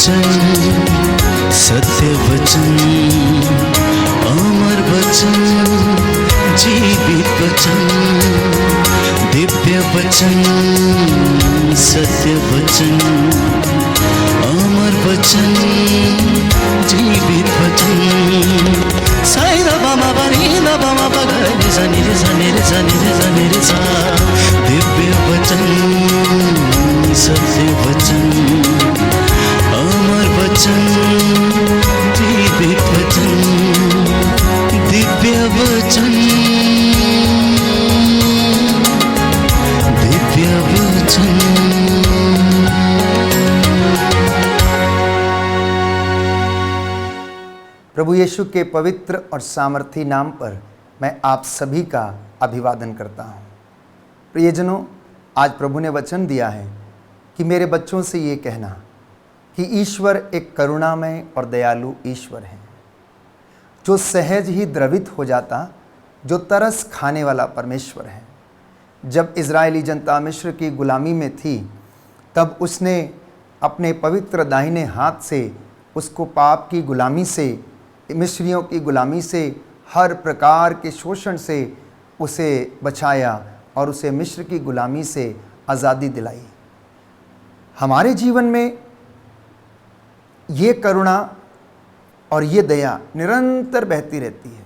वचन, सत्य वचन, अमर वचन, जीवित वचन, दिव्य वचन, सत्य वचन, अमर वचन, जीवित वचन। साई दा बामा बनी दा बामा बगरे सा निरे सा निरे सा निरे सा निरे सा। दिव्य वचन, सत्य वचन, अमर वचन, जीवित वचन, दिव्य वचन, दिव्य वचन। प्रभु यीशु के पवित्र और सामर्थी नाम पर मैं आप सभी का अभिवादन करता हूँ। प्रियजनों, आज प्रभु ने वचन दिया है कि मेरे बच्चों से ये कहना कि ईश्वर एक करुणामय और दयालु ईश्वर है, जो सहज ही द्रवित हो जाता, जो तरस खाने वाला परमेश्वर है। जब इज़राइली जनता मिस्र की गुलामी में थी, तब उसने अपने पवित्र दाहिने हाथ से उसको पाप की गुलामी से, मिस्रियों की गुलामी से, हर प्रकार के शोषण से उसे बचाया और उसे मिस्र की गुलामी से आज़ादी दिलाई। हमारे जीवन में ये करुणा और ये दया निरंतर बहती रहती है,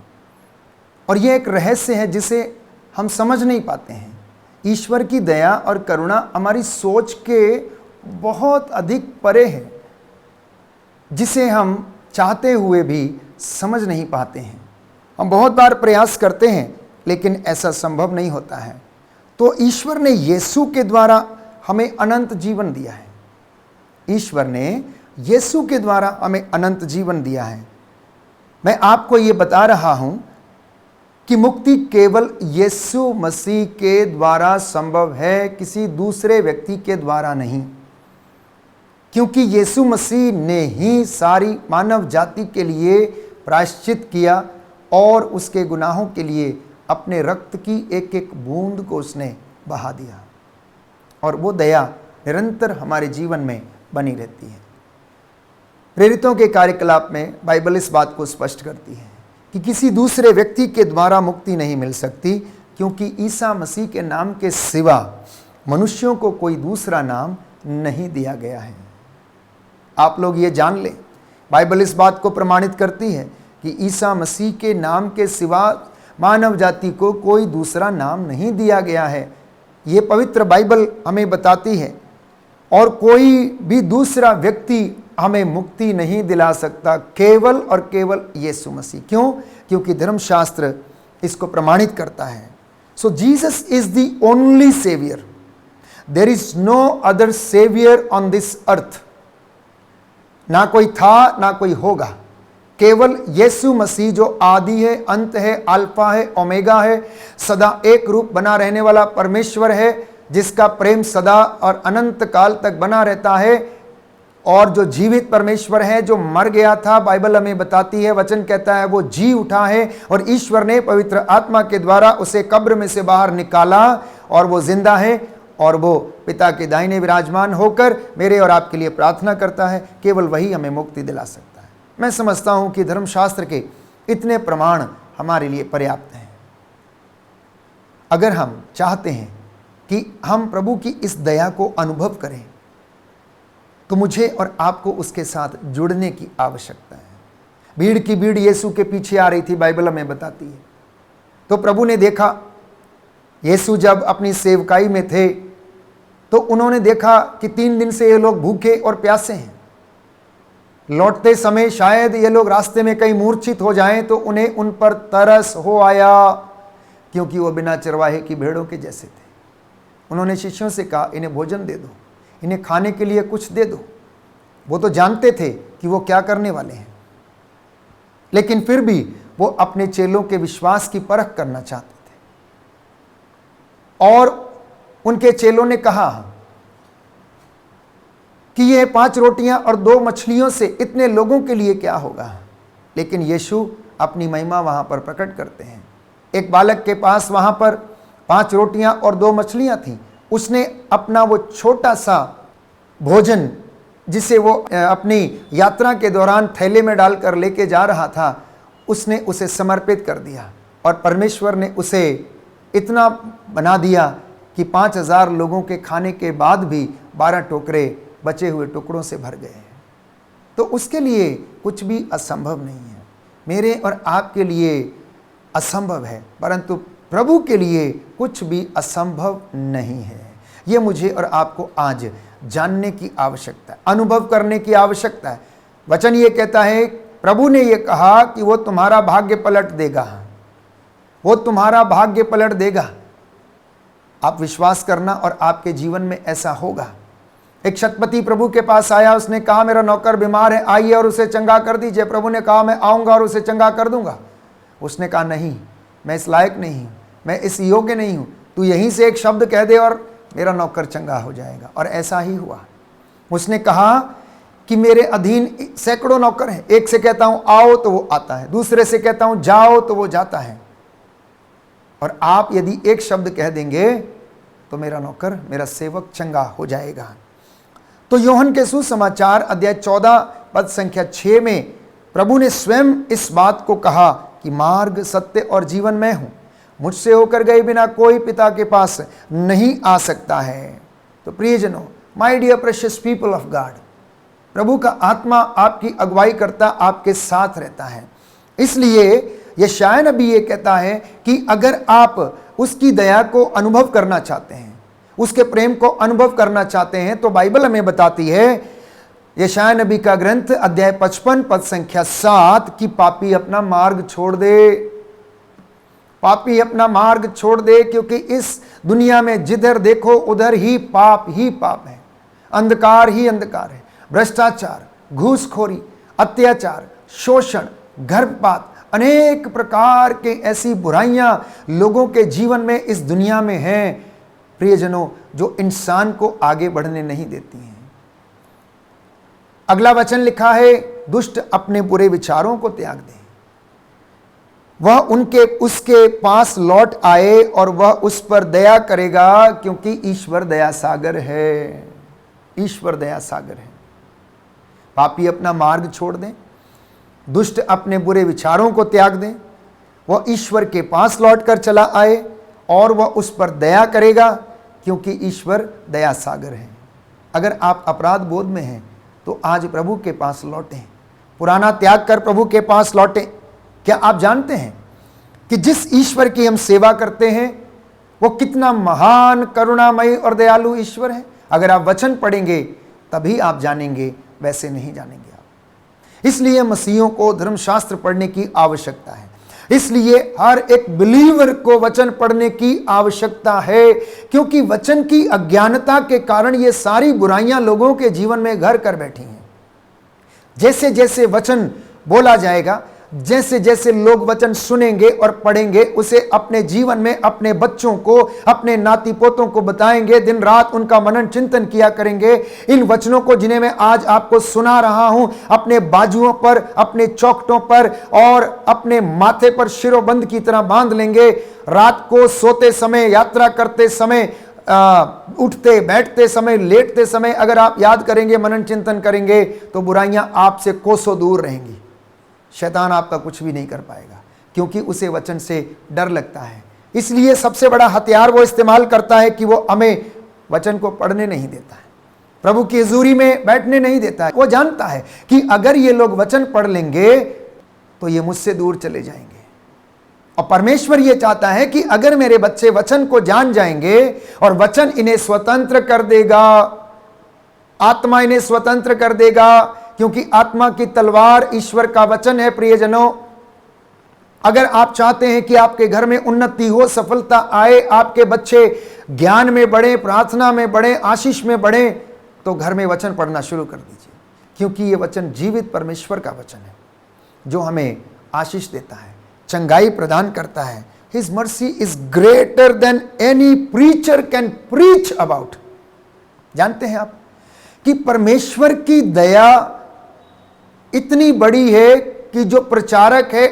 और ये एक रहस्य है जिसे हम समझ नहीं पाते हैं। ईश्वर की दया और करुणा हमारी सोच के बहुत अधिक परे है, जिसे हम चाहते हुए भी समझ नहीं पाते हैं। हम बहुत बार प्रयास करते हैं, लेकिन ऐसा संभव नहीं होता है। तो ईश्वर ने यीशु के द्वारा हमें अनंत जीवन दिया है। ईश्वर ने यीशु के द्वारा हमें अनंत जीवन दिया है। मैं आपको ये बता रहा हूं कि मुक्ति केवल यीशु मसीह के द्वारा संभव है, किसी दूसरे व्यक्ति के द्वारा नहीं। क्योंकि यीशु मसीह ने ही सारी मानव जाति के लिए प्रायश्चित किया और उसके गुनाहों के लिए अपने रक्त की एक एक बूंद को उसने बहा दिया, और वो दया निरंतर हमारे जीवन में बनी रहती है। प्रेरितों के कार्यकलाप में बाइबल इस बात को स्पष्ट करती है कि किसी दूसरे व्यक्ति के द्वारा मुक्ति नहीं मिल सकती, क्योंकि ईसा मसीह के नाम के सिवा मनुष्यों को कोई दूसरा नाम नहीं दिया गया है। आप लोग ये जान लें, बाइबल इस बात को प्रमाणित करती है कि ईसा मसीह के नाम के सिवा मानव जाति को कोई दूसरा नाम नहीं दिया गया है। ये पवित्र बाइबल हमें बताती है, और कोई भी दूसरा व्यक्ति हमें मुक्ति नहीं दिला सकता, केवल और केवल यीशु मसीह। क्यों? क्योंकि धर्मशास्त्र इसको प्रमाणित करता है। So Jesus is the only saviour. There is no other saviour on this earth. ना कोई था, ना कोई होगा, केवल यीशु मसीह जो आदि है, अंत है, अल्फा है, ओमेगा है, सदा एक रूप बना रहने वाला परमेश्वर है, जिसका प्रेम सदा और अनंत काल तक बना रहता है। और जो जीवित परमेश्वर है, जो मर गया था, बाइबल हमें बताती है, वचन कहता है वो जी उठा है, और ईश्वर ने पवित्र आत्मा के द्वारा उसे कब्र में से बाहर निकाला, और वो जिंदा है, और वो पिता के दाहिने विराजमान होकर मेरे और आपके लिए प्रार्थना करता है। केवल वही हमें मुक्ति दिला सकता है। मैं समझता हूं कि धर्मशास्त्र के इतने प्रमाण हमारे लिए पर्याप्त हैं। अगर हम चाहते हैं कि हम प्रभु की इस दया को अनुभव करें, तो मुझे और आपको उसके साथ जुड़ने की आवश्यकता है। भीड़ की भीड़ यीशु के पीछे आ रही थी, बाइबल हमें बताती है। तो प्रभु ने देखा, यीशु जब अपनी सेवकाई में थे, तो उन्होंने देखा कि 3 दिन से ये लोग भूखे और प्यासे हैं। लौटते समय शायद ये लोग रास्ते में कहीं मूर्छित हो जाएं, तो उन्हें उन पर तरस हो आया, क्योंकि वो बिना चरवाहे की भेड़ों के जैसे थे। उन्होंने शिष्यों से कहा, इन्हें भोजन दे दो, इन्हें खाने के लिए कुछ दे दो। वो तो जानते थे कि वो क्या करने वाले हैं, लेकिन फिर भी वो अपने चेलों के विश्वास की परख करना चाहते थे। और उनके चेलों ने कहा कि ये 5 रोटियां और 2 मछलियों से इतने लोगों के लिए क्या होगा। लेकिन यीशु अपनी महिमा वहां पर प्रकट करते हैं। एक बालक के पास वहां पर 5 रोटियां और 2 मछलियां थीं। उसने अपना वो छोटा सा भोजन जिसे वो अपनी यात्रा के दौरान थैले में डालकर लेके जा रहा था, उसने उसे समर्पित कर दिया और परमेश्वर ने उसे इतना बना दिया कि 5000 लोगों के खाने के बाद भी 12 टोकरे बचे हुए टुकड़ों से भर गए। तो उसके लिए कुछ भी असंभव नहीं है। मेरे और आपके लिए असंभव है, परंतु प्रभु के लिए कुछ भी असंभव नहीं है। ये मुझे और आपको आज जानने की आवश्यकता है, अनुभव करने की आवश्यकता है। वचन ये कहता है, प्रभु ने ये कहा कि वो तुम्हारा भाग्य पलट देगा, वो तुम्हारा भाग्य पलट देगा। आप विश्वास करना और आपके जीवन में ऐसा होगा। एक शतपति प्रभु के पास आया, उसने कहा मेरा नौकर बीमार है, आइए और उसे चंगा कर दीजिए। प्रभु ने कहा मैं आऊँगा और उसे चंगा कर दूंगा। उसने कहा नहीं, मैं इस लायक नहीं हूँ, मैं इस योग्य नहीं हूँ, तू यहीं से एक शब्द कह दे और मेरा नौकर चंगा हो जाएगा। और ऐसा ही हुआ। उसने कहा कि मेरे अधीन सैकड़ों नौकर हैं, एक से कहता हूँ आओ तो वो आता है, दूसरे से कहता हूँ जाओ तो वो जाता है। और आप यदि एक शब्द कह देंगे तो मेरा नौकर, मेरा सेवक चंगा हो जाएगा। तो यूहन्ना के सुसमाचार अध्याय 14 पद संख्या 6 में प्रभु ने स्वयं इस बात को कहा कि मार्ग, सत्य और जीवन मैं हूं, मुझसे होकर गए बिना कोई पिता के पास नहीं आ सकता है। तो प्रियजनों, my dear precious people of God, प्रभु का आत्मा आपकी अगुवाई करता, आपके साथ रहता है। इसलिए यशायाह नबी ये कहता है कि अगर आप उसकी दया को अनुभव करना चाहते हैं, उसके प्रेम को अनुभव करना चाहते हैं, तो बाइबल हमें बताती है, यशायाह नबी का ग्रंथ अध्याय 55 पद संख्या 7 कि पापी अपना मार्ग छोड़ दे, पापी अपना मार्ग छोड़ दे, क्योंकि इस दुनिया में जिधर देखो उधर ही पाप है, अंधकार ही अंधकार है। भ्रष्टाचार, घूसखोरी, अत्याचार, शोषण, गर्भपात, अनेक प्रकार के ऐसी बुराइयां लोगों के जीवन में इस दुनिया में हैं प्रियजनों, जो इंसान को आगे बढ़ने नहीं देती हैं। अगला वचन लिखा है, दुष्ट अपने बुरे विचारों को त्याग दे, वह उसके पास लौट आए और वह उस पर दया करेगा, क्योंकि ईश्वर दया सागर है। ईश्वर दया सागर है। पापी अपना मार्ग छोड़ दें, दुष्ट अपने बुरे विचारों को त्याग दें, वह ईश्वर के पास लौट कर चला आए और वह उस पर दया करेगा, क्योंकि ईश्वर दया सागर है। अगर आप अपराध बोध में हैं तो आज प्रभु के पास लौटें, पुराना त्याग कर प्रभु के पास लौटें। क्या आप जानते हैं कि जिस ईश्वर की हम सेवा करते हैं वो कितना महान, करुणामयी और दयालु ईश्वर है? अगर आप वचन पढ़ेंगे तभी आप जानेंगे, वैसे नहीं जानेंगे आप। इसलिए मसीहियों को धर्मशास्त्र पढ़ने की आवश्यकता है। इसलिए हर एक बिलीवर को वचन पढ़ने की आवश्यकता है, क्योंकि वचन की अज्ञानता के कारण ये सारी बुराइयां लोगों के जीवन में घर कर बैठी हैं। जैसे जैसे वचन बोला जाएगा, जैसे जैसे लोग वचन सुनेंगे और पढ़ेंगे, उसे अपने जीवन में अपने बच्चों को, अपने नाती पोतों को बताएंगे, दिन रात उनका मनन चिंतन किया करेंगे। इन वचनों को जिन्हें मैं आज आपको सुना रहा हूं, अपने बाजुओं पर, अपने चौखटों पर और अपने माथे पर शिरोबंद की तरह बांध लेंगे। रात को सोते समय, यात्रा करते समय, उठते बैठते समय, लेटते समय अगर आप याद करेंगे, मनन चिंतन करेंगे, तो बुराइयां आपसे कोसों दूर रहेंगी। शैतान आपका कुछ भी नहीं कर पाएगा, क्योंकि उसे वचन से डर लगता है। इसलिए सबसे बड़ा हथियार वो इस्तेमाल करता है कि वो हमें वचन को पढ़ने नहीं देता है, प्रभु की हजूरी में बैठने नहीं देता है। वो जानता है कि अगर ये लोग वचन पढ़ लेंगे तो ये मुझसे दूर चले जाएंगे। और परमेश्वर ये चाहता है कि अगर मेरे बच्चे वचन को जान जाएंगे और वचन इन्हें स्वतंत्र कर देगा, आत्मा इन्हें स्वतंत्र कर देगा, क्योंकि आत्मा की तलवार ईश्वर का वचन है। प्रियजनों, अगर आप चाहते हैं कि आपके घर में उन्नति हो, सफलता आए, आपके बच्चे ज्ञान में बढ़े, प्रार्थना में बढ़े, आशीष में बढ़े, तो घर में वचन पढ़ना शुरू कर दीजिए, क्योंकि ये वचन जीवित परमेश्वर का वचन है, जो हमें आशीष देता है, चंगाई प्रदान करता है। His mercy is greater than any preacher can preach about. जानते हैं आप कि परमेश्वर की दया इतनी बड़ी है कि जो प्रचारक है,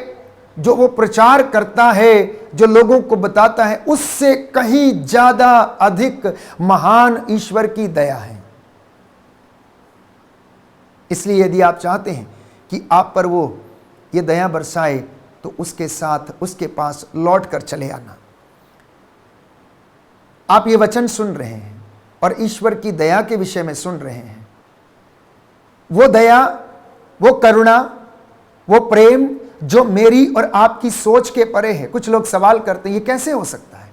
जो वो प्रचार करता है, जो लोगों को बताता है, उससे कहीं ज्यादा अधिक महान ईश्वर की दया है। इसलिए यदि आप चाहते हैं कि आप पर वो ये दया बरसाए तो उसके साथ उसके पास लौट कर चले आना। आप ये वचन सुन रहे हैं और ईश्वर की दया के विषय में सुन रहे हैं। वो दया, वो करुणा, वो प्रेम जो मेरी और आपकी सोच के परे है। कुछ लोग सवाल करते हैं ये कैसे हो सकता है,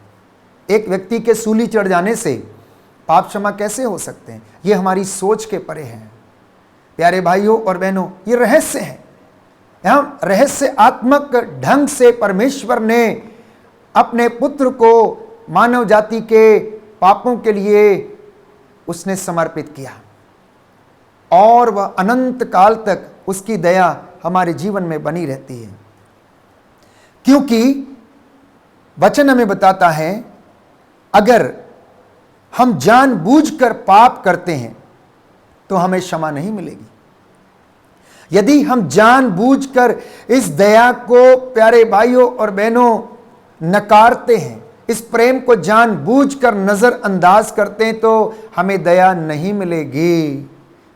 एक व्यक्ति के सूली चढ़ जाने से पाप क्षमा कैसे हो सकते हैं? ये हमारी सोच के परे है। प्यारे भाइयों और बहनों, ये रहस्य है। हम रहस्यात्मक ढंग से परमेश्वर ने अपने पुत्र को मानव जाति के पापों के लिए उसने समर्पित किया और वह अनंत काल तक उसकी दया हमारे जीवन में बनी रहती है। क्योंकि वचन हमें बताता है अगर हम जानबूझकर पाप करते हैं तो हमें क्षमा नहीं मिलेगी। यदि हम जानबूझकर इस दया को प्यारे भाइयों और बहनों नकारते हैं, इस प्रेम को जानबूझकर नजरअंदाज करते हैं तो हमें दया नहीं मिलेगी।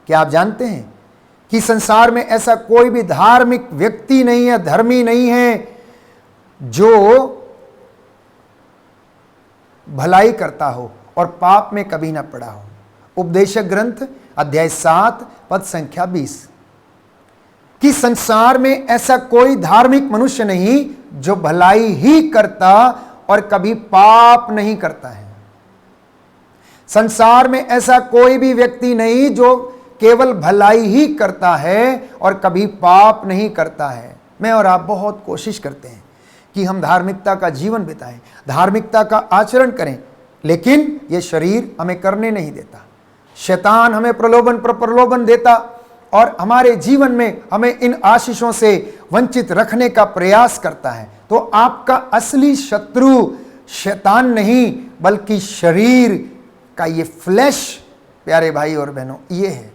क्या आप जानते हैं कि संसार में ऐसा कोई भी धार्मिक व्यक्ति नहीं है, धर्मी नहीं है जो भलाई करता हो और पाप में कभी ना पड़ा हो। उपदेशक ग्रंथ अध्याय 7 पद संख्या 20 कि संसार में ऐसा कोई धार्मिक मनुष्य नहीं जो भलाई ही करता और कभी पाप नहीं करता है। संसार में ऐसा कोई भी व्यक्ति नहीं जो केवल भलाई ही करता है और कभी पाप नहीं करता है। मैं और आप बहुत कोशिश करते हैं कि हम धार्मिकता का जीवन बिताएं, धार्मिकता का आचरण करें, लेकिन यह शरीर हमें करने नहीं देता। शैतान हमें प्रलोभन पर प्रलोभन देता और हमारे जीवन में हमें इन आशीषों से वंचित रखने का प्रयास करता है। तो आपका असली शत्रु शैतान नहीं बल्कि शरीर का ये फ्लैश, प्यारे भाई और बहनों, ये है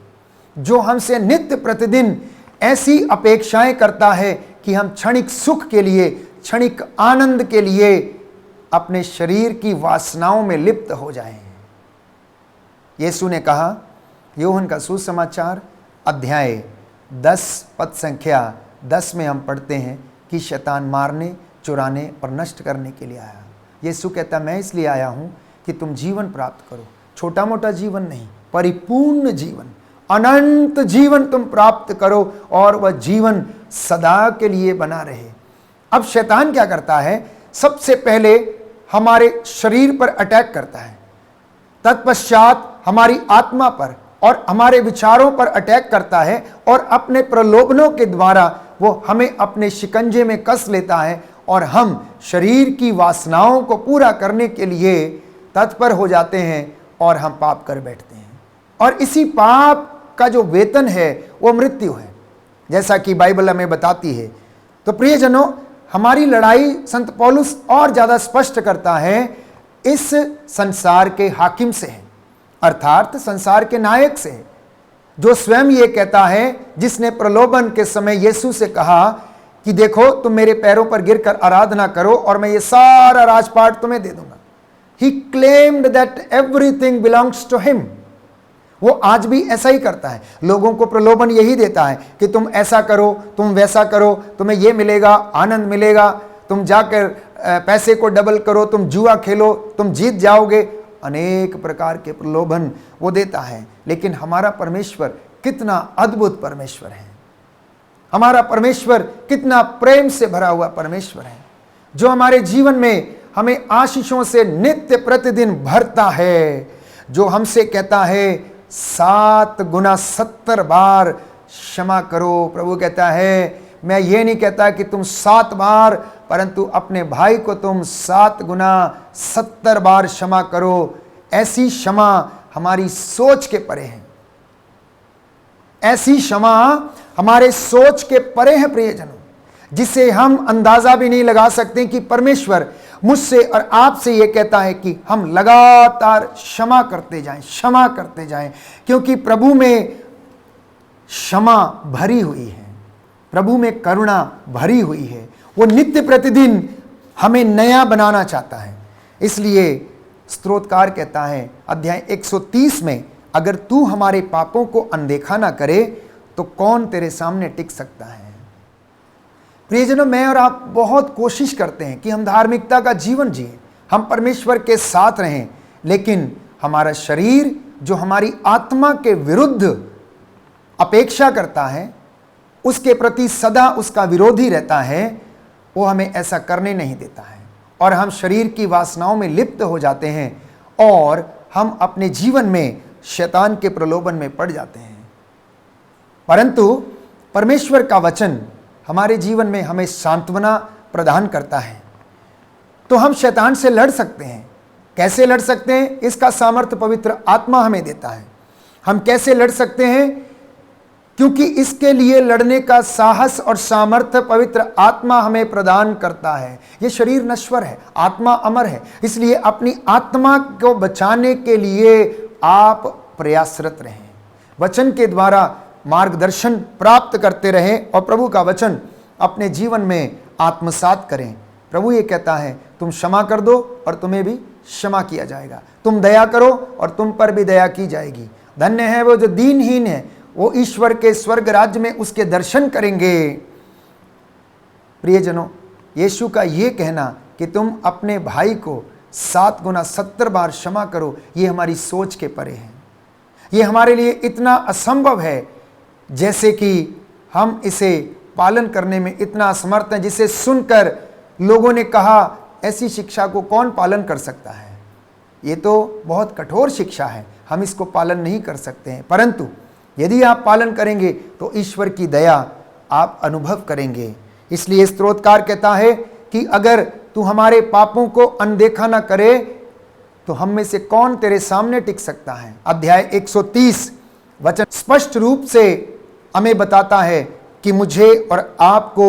जो हमसे नित्य प्रतिदिन ऐसी अपेक्षाएं करता है कि हम क्षणिक सुख के लिए, क्षणिक आनंद के लिए अपने शरीर की वासनाओं में लिप्त हो जाएं। यीशु ने कहा, यूहन्ना का सुसमाचार अध्याय 10 पद संख्या 10 में हम पढ़ते हैं कि शैतान मारने, चुराने और नष्ट करने के लिए आया। यीशु कहता, मैं इसलिए आया हूं कि तुम जीवन प्राप्त करो। छोटा मोटा जीवन नहीं, परिपूर्ण जीवन, अनंत जीवन तुम प्राप्त करो और वह जीवन सदा के लिए बना रहे। अब शैतान क्या करता है? सबसे पहले हमारे शरीर पर अटैक करता है, तत्पश्चात हमारी आत्मा पर और हमारे विचारों पर अटैक करता है और अपने प्रलोभनों के द्वारा वो हमें अपने शिकंजे में कस लेता है और हम शरीर की वासनाओं को पूरा करने के लिए तत्पर हो जाते हैं और हम पाप कर बैठते हैं। और इसी पाप का जो वेतन है वो मृत्यु है, जैसा कि बाइबल हमें बताती है। तो प्रियजनों, हमारी लड़ाई संत पौलुस और ज्यादा स्पष्ट करता है इस संसार के हाकिम से है, अर्थात संसार के नायक से, जो स्वयं ये कहता है, जिसने प्रलोभन के समय यीशु से कहा कि देखो तुम मेरे पैरों पर गिरकर आराधना करो और मैं ये सारा राजपाट तुम्हें दे दूंगा। He claimed that everything belongs to him. वो आज भी ऐसा ही करता है, लोगों को प्रलोभन यही देता है कि तुम ऐसा करो, तुम वैसा करो, तुम्हें ये मिलेगा, आनंद मिलेगा, तुम जाकर पैसे को डबल करो, तुम जुआ खेलो, तुम जीत जाओगे। अनेक प्रकार के प्रलोभन वो देता है। लेकिन हमारा परमेश्वर कितना अद्भुत परमेश्वर है, हमारा परमेश्वर कितना प्रेम से भरा हुआ परमेश्वर है, जो हमारे जीवन में हमें आशीषों से नित्य प्रतिदिन भरता है, जो हमसे कहता है 7 गुना 70 बार क्षमा करो। प्रभु कहता है, मैं ये नहीं कहता कि तुम 7 बार, परंतु अपने भाई को तुम 7 गुना 70 बार क्षमा करो। ऐसी क्षमा हमारी सोच के परे है, ऐसी क्षमा हमारे सोच के परे है प्रियजनों, जिसे हम अंदाजा भी नहीं लगा सकते कि परमेश्वर मुझसे और आपसे ये कहता है कि हम लगातार क्षमा करते जाएं, क्षमा करते जाएं, क्योंकि प्रभु में क्षमा भरी हुई है, प्रभु में करुणा भरी हुई है। वो नित्य प्रतिदिन हमें नया बनाना चाहता है। इसलिए स्तोत्रकार कहता है अध्याय 130 में, अगर तू हमारे पापों को अनदेखा ना करे तो कौन तेरे सामने टिक सकता है। प्रियजनों, मैं और आप बहुत कोशिश करते हैं कि हम धार्मिकता का जीवन जिए, हम परमेश्वर के साथ रहें, लेकिन हमारा शरीर जो हमारी आत्मा के विरुद्ध अपेक्षा करता है, उसके प्रति सदा उसका विरोधी रहता है, वो हमें ऐसा करने नहीं देता है और हम शरीर की वासनाओं में लिप्त हो जाते हैं और हम अपने जीवन में शैतान के प्रलोभन में पड़ जाते हैं। परंतु परमेश्वर का वचन हमारे जीवन में हमें सांत्वना प्रदान करता है, तो हम शैतान से लड़ सकते हैं। कैसे लड़ सकते हैं? इसका सामर्थ्य पवित्र आत्मा हमें देता है। हम कैसे लड़ सकते हैं? क्योंकि इसके लिए लड़ने का साहस और सामर्थ्य पवित्र आत्मा हमें प्रदान करता है। यह शरीर नश्वर है, आत्मा अमर है, इसलिए अपनी आत्मा को बचाने के लिए आप प्रयासरत रहें, वचन के द्वारा मार्गदर्शन प्राप्त करते रहें और प्रभु का वचन अपने जीवन में आत्मसात करें। प्रभु ये कहता है, तुम क्षमा कर दो और तुम्हें भी क्षमा किया जाएगा, तुम दया करो और तुम पर भी दया की जाएगी। धन्य है वो जो दीनहीन है, वो ईश्वर के स्वर्ग राज्य में उसके दर्शन करेंगे। प्रियजनों, यीशु का ये कहना कि तुम अपने भाई को 7 गुना 70 बार क्षमा करो, ये हमारी सोच के परे है। ये हमारे लिए इतना असंभव है जैसे कि हम इसे पालन करने में इतना असमर्थ हैं, जिसे सुनकर लोगों ने कहा ऐसी शिक्षा को कौन पालन कर सकता है। ये तो बहुत कठोर शिक्षा है, हम इसको पालन नहीं कर सकते हैं, परंतु यदि आप पालन करेंगे तो ईश्वर की दया आप अनुभव करेंगे। इसलिए स्तोत्रकार कहता है कि अगर तू हमारे पापों को अनदेखा ना करे तो हम में से कौन तेरे सामने टिक सकता है। अध्याय 130 वचन स्पष्ट रूप से हमें बताता है कि मुझे और आपको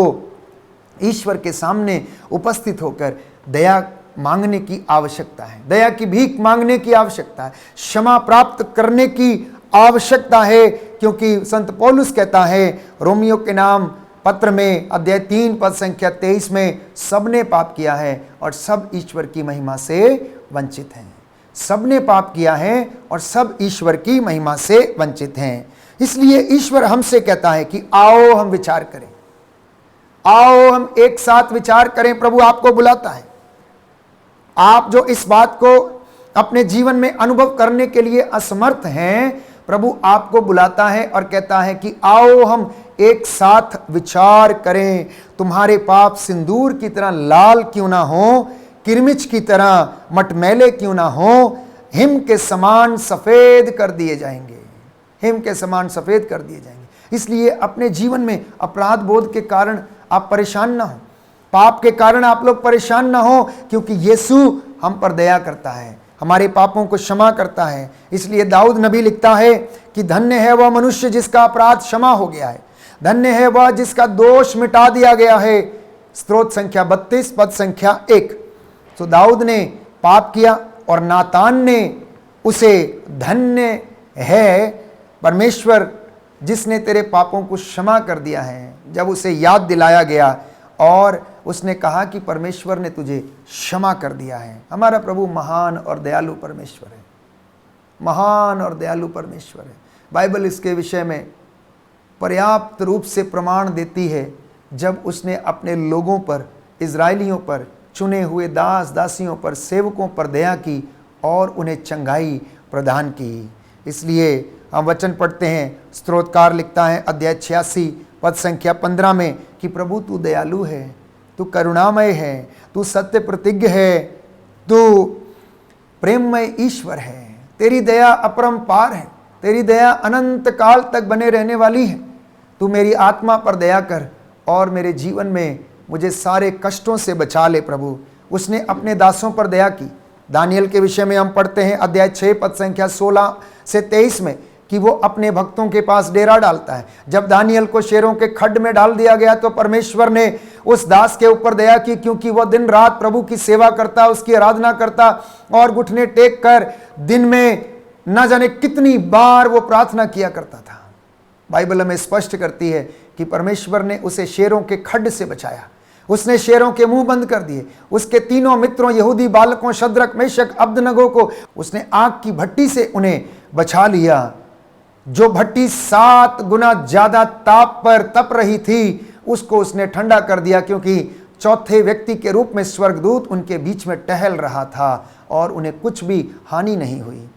ईश्वर के सामने उपस्थित होकर दया मांगने की आवश्यकता है, दया की भीख मांगने की आवश्यकता है, क्षमा प्राप्त करने की आवश्यकता है। क्योंकि संत पौलुस कहता है रोमियो के नाम पत्र में अध्याय 3 पद संख्या 23 में, सबने पाप किया है और सब ईश्वर की महिमा से वंचित हैं। सबने पाप किया है और सब ईश्वर की महिमा से वंचित हैं। इसलिए ईश्वर हमसे कहता है कि आओ हम विचार करें, आओ हम एक साथ विचार करें। प्रभु आपको बुलाता है, आप जो इस बात को अपने जीवन में अनुभव करने के लिए असमर्थ हैं, प्रभु आपको बुलाता है और कहता है कि आओ हम एक साथ विचार करें। तुम्हारे पाप सिंदूर की तरह लाल क्यों ना हो, किरमिच की तरह मटमैले क्यों ना हो, हिम के समान सफेद कर दिए जाएंगे, हिम के समान सफेद कर दिए जाएंगे। इसलिए अपने जीवन में अपराध बोध के कारण आप परेशान ना हो, पाप के कारण आप लोग परेशान ना हो, क्योंकि यीशु हम पर दया करता है, हमारे पापों को क्षमा करता है। इसलिए दाऊद नबी लिखता है कि धन्य है वह मनुष्य जिसका अपराध क्षमा हो गया है, धन्य है वह जिसका दोष मिटा दिया गया है। स्तोत्र संख्या 32 पद संख्या 1। तो दाऊद ने पाप किया और नातान ने उसे धन्य है परमेश्वर जिसने तेरे पापों को क्षमा कर दिया है, जब उसे याद दिलाया गया और उसने कहा कि परमेश्वर ने तुझे क्षमा कर दिया है। हमारा प्रभु महान और दयालु परमेश्वर है, महान और दयालु परमेश्वर है। बाइबल इसके विषय में पर्याप्त रूप से प्रमाण देती है, जब उसने अपने लोगों पर, इजरायलियों पर, चुने हुए दास दासियों पर, सेवकों पर दया की और उन्हें चंगाई प्रदान की। इसलिए हम वचन पढ़ते हैं, स्तोत्रकार लिखता है अध्याय 86 पद संख्या 15 में कि प्रभु तू दयालु है, तू करुणामय है, तू सत्य प्रतिज्ञ है, तू प्रेममय ईश्वर है, तेरी दया अपरंपार है, तेरी दया अनंत काल तक बने रहने वाली है। तू मेरी आत्मा पर दया कर और मेरे जीवन में मुझे सारे कष्टों से बचा ले। प्रभु उसने अपने दासों पर दया की। दानियल के विषय में हम पढ़ते हैं अध्याय 6 पद संख्या 16 से 23 में कि वो अपने भक्तों के पास डेरा डालता है। जब दानियल को शेरों के खड्ड में डाल दिया गया तो परमेश्वर ने उस दास के ऊपर दया की, क्योंकि वह दिन रात प्रभु की सेवा करता, उसकी आराधना करता और घुटने टेक कर दिन में न जाने कितनी बार वो प्रार्थना किया करता था। बाइबल हमें स्पष्ट करती है कि परमेश्वर ने उसे शेरों के खड्ड से बचाया, उसने शेरों के मुंह बंद कर दिए। उसके तीनों मित्रों यहूदी बालकों शद्रक मेशक अब्दनगो को उसने आग की भट्टी से उन्हें बचा लिया। जो भट्टी 7 गुना ज्यादा ताप पर तप रही थी, उसको उसने ठंडा कर दिया, क्योंकि चौथे व्यक्ति के रूप में स्वर्गदूत उनके बीच में टहल रहा था और उन्हें कुछ भी हानि नहीं हुई।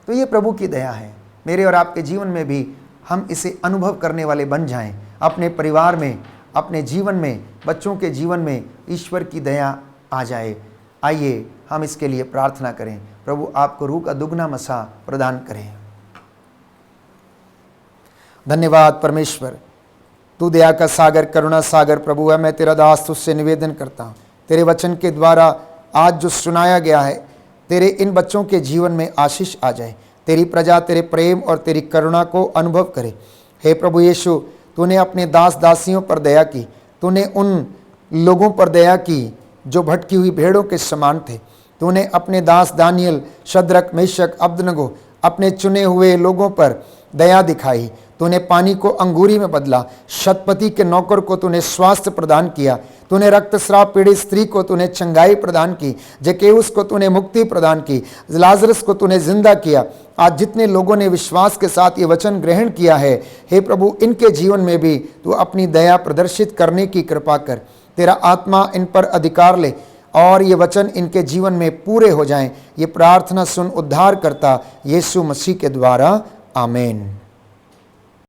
तो ये प्रभु की दया है। मेरे और आपके जीवन में भी हम इसे अनुभव करने वाले बन जाएं। अपने परिवार में, अपने जीवन में, बच्चों के जीवन में ईश्वर की दया आ जाए। आइए हम इसके लिए प्रार्थना करें। प्रभु आपको रूह का दुगना मसा प्रदान करें। धन्यवाद परमेश्वर, तू दया का सागर, करुणा सागर प्रभु है। मैं तेरा दास तुझसे निवेदन करता हूँ, तेरे वचन के द्वारा आज जो सुनाया गया है, तेरे इन बच्चों के जीवन में आशीष आ जाए। तेरी प्रजा तेरे प्रेम और तेरी करुणा को अनुभव करे। हे प्रभु यीशु, तूने अपने दास दासियों पर दया की। तूने उन लोगों पर दया की जो भटकी हुई भेड़ों के समान थे। तूने अपने दास दानियल, शद्रक, मेशक, अब्दनगो, अपने चुने हुए लोगों पर दया दिखाई। तूने पानी को अंगूरी में बदला। शतपति के नौकर को तूने स्वास्थ्य प्रदान किया। तूने रक्तस्राव पीड़ित स्त्री को तूने चंगाई प्रदान की। जकेउस को तूने मुक्ति प्रदान की। लाजरस को तूने जिंदा किया। आज जितने लोगों ने विश्वास के साथ ये वचन ग्रहण किया है, हे प्रभु, इनके जीवन में भी तू अपनी दया प्रदर्शित करने की कृपा कर। तेरा आत्मा इन पर अधिकार ले और ये वचन इनके जीवन में पूरे हो जाएं। ये प्रार्थना सुन उद्धार करता यीशु मसीह के द्वारा, आमीन।